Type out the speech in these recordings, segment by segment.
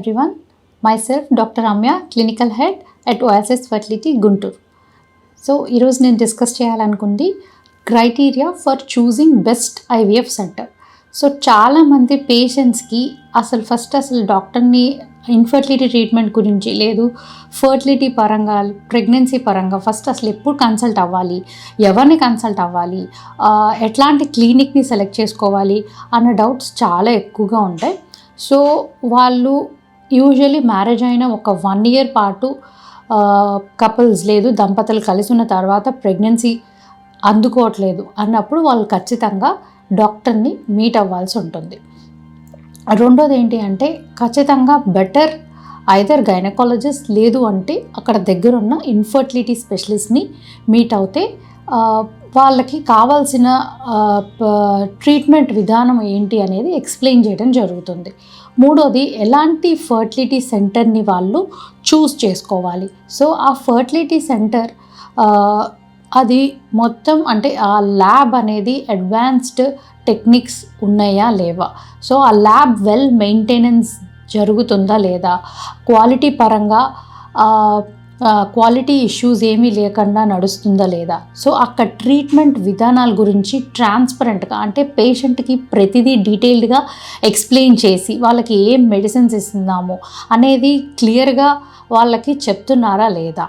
everyone. Myself Dr. Ramya, clinical head at Oasis Fertility Guntur. So ఈరోజు నేను discuss చేయాలనుకుంది criteria for choosing best IVF centre. So చాలామంది పేషెంట్స్కి అసలు డాక్టర్ని ఇన్ఫర్టిలిటీ ట్రీట్మెంట్ గురించి లేదు ఫర్టిలిటీ పరంగా ప్రెగ్నెన్సీ పరంగా అసలు ఎప్పుడు కన్సల్ట్ అవ్వాలి, ఎవరిని కన్సల్ట్ అవ్వాలి, ఎట్లాంటి క్లినిక్ని సెలెక్ట్ చేసుకోవాలి అన్న డౌట్స్ చాలా ఎక్కువగా ఉంటాయి. సో వాళ్ళు యూజువలీ మ్యారేజ్ అయిన ఒక 1 year పాటు కపుల్స్ లేదు దంపతులు కలిసి ఉన్న తర్వాత ప్రెగ్నెన్సీ అందుకోవట్లేదు అన్నప్పుడు వాళ్ళు ఖచ్చితంగా డాక్టర్ని మీట్ అవ్వాల్సి ఉంటుంది. రెండోది ఏంటి అంటే ఖచ్చితంగా బెటర్ ఐదర్ గైనకాలజిస్ట్ లేదు అంటే అక్కడ దగ్గరున్న ఇన్ఫర్టిలిటీ స్పెషలిస్ట్ని మీట్ అవుతే వాళ్ళకి కావాల్సిన ట్రీట్మెంట్ విధానం ఏంటి అనేది ఎక్స్ప్లెయిన్ చేయడం జరుగుతుంది. మూడోది ఎలాంటి ఫర్టిలిటీ సెంటర్ని వాళ్ళు చూస్ చేసుకోవాలి. సో ఆ ఫర్టిలిటీ సెంటర్ అది మొత్తం అంటే ఆ ల్యాబ్ అనేది అడ్వాన్స్డ్ టెక్నిక్స్ ఉన్నాయా లేవా, సో ఆ ల్యాబ్ వెల్ మెయింటెనెన్స్ జరుగుతుందా లేదా, క్వాలిటీ పరంగా క్వాలిటీ ఇష్యూస్ ఏమీ లేకుండా నడుస్తుందా లేదా, సో అక్కడ ట్రీట్మెంట్ విధానాల గురించి ట్రాన్స్పరెంట్గా అంటే పేషెంట్కి ప్రతిదీ డీటెయిల్డ్గా ఎక్స్ప్లెయిన్ చేసి వాళ్ళకి ఏం మెడిసిన్స్ ఇస్తున్నాము అనేది క్లియర్గా వాళ్ళకి చెప్తున్నారా లేదా.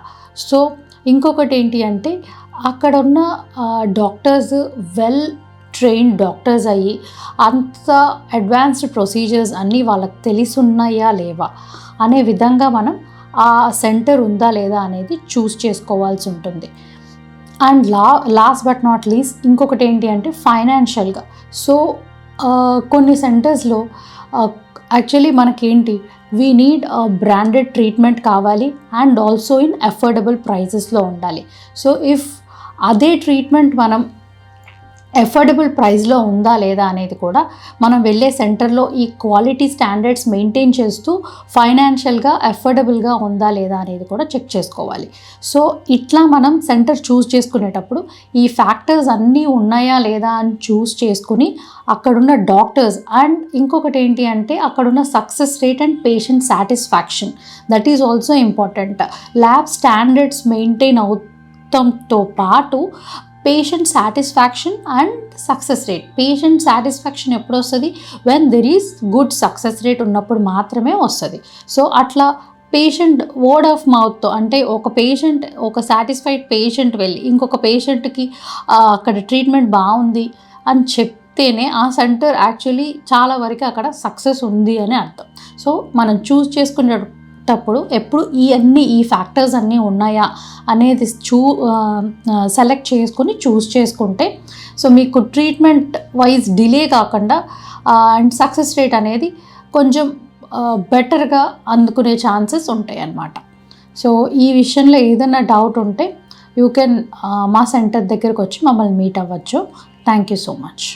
సో ఇంకొకటి ఏంటి అంటే అక్కడ ఉన్న డాక్టర్స్ వెల్ ట్రైన్డ్ డాక్టర్స్ అయ్యి అంత అడ్వాన్స్డ్ ప్రొసీజర్స్ అన్నీ వాళ్ళకి తెలిసున్నాయా లేవా అనే విధంగా మనం ఆ సెంటర్ ఉందా లేదా అనేది చూస్ చేసుకోవాల్సి ఉంటుంది. And last but not least ఇంకొకటి ఏంటి అంటే ఫైనాన్షియల్గా. సో కొన్ని సెంటర్స్లో యాక్చువల్లీ మనకేంటి వీ నీడ్ బ్రాండెడ్ ట్రీట్మెంట్ కావాలి అండ్ ఆల్సో ఇన్ అఫోర్డబుల్ ప్రైజెస్లో ఉండాలి. సో ఇఫ్ అదే ట్రీట్మెంట్ మనం అఫోర్డబుల్ ప్రైస్లో ఉందా లేదా అనేది కూడా మనం వెళ్ళే సెంటర్లో ఈ క్వాలిటీ స్టాండర్డ్స్ మెయింటైన్ చేస్తూ ఫైనాన్షియల్గా అఫోర్డబుల్గా ఉందా లేదా అనేది కూడా చెక్ చేసుకోవాలి. సో ఇట్లా మనం సెంటర్ చూస్ చేసుకునేటప్పుడు ఈ ఫ్యాక్టర్స్ అన్నీ ఉన్నాయా లేదా అని చూస్ చేసుకుని అక్కడున్న డాక్టర్స్ అండ్ ఇంకొకటి ఏంటి అంటే అక్కడున్న success rate and patient satisfaction that is also important. Lab standards maintain అవుతంతో పాటు patient satisfaction and success rate. Patient satisfaction ఎప్పుడు వస్తుంది, when there is good success rate ఉన్నప్పుడు మాత్రమే వస్తుంది. సో అట్లా పేషెంట్ వర్డ్ ఆఫ్ మౌత్తో అంటే ఒక సాటిస్ఫైడ్ పేషెంట్ వెళ్ళి ఇంకొక పేషెంట్కి అక్కడ ట్రీట్మెంట్ బాగుంది అని చెప్తేనే ఆ సెంటర్ యాక్చువల్లీ చాలా వరకు అక్కడ సక్సెస్ ఉంది అని అర్థం. సో మనం చూస్ చేసుకునేటప్పుడు ఎప్పుడు ఈ ఫ్యాక్టర్స్ అన్నీ ఉన్నాయా అనేది సెలెక్ట్ చేసుకొని చూస్ చేసుకుంటే సో మీకు ట్రీట్మెంట్ వైజ్ డిలే కాకుండా అండ్ సక్సెస్ రేట్ అనేది కొంచెం బెటర్గా అందుకునే ఛాన్సెస్ ఉంటాయి అన్నమాట. సో ఈ విషయంలో ఏదైనా డౌట్ ఉంటే యూ కెన్ మా సెంటర్ దగ్గరకు వచ్చి మమ్మల్ని మీట్ అవ్వచ్చు. Thank you so much.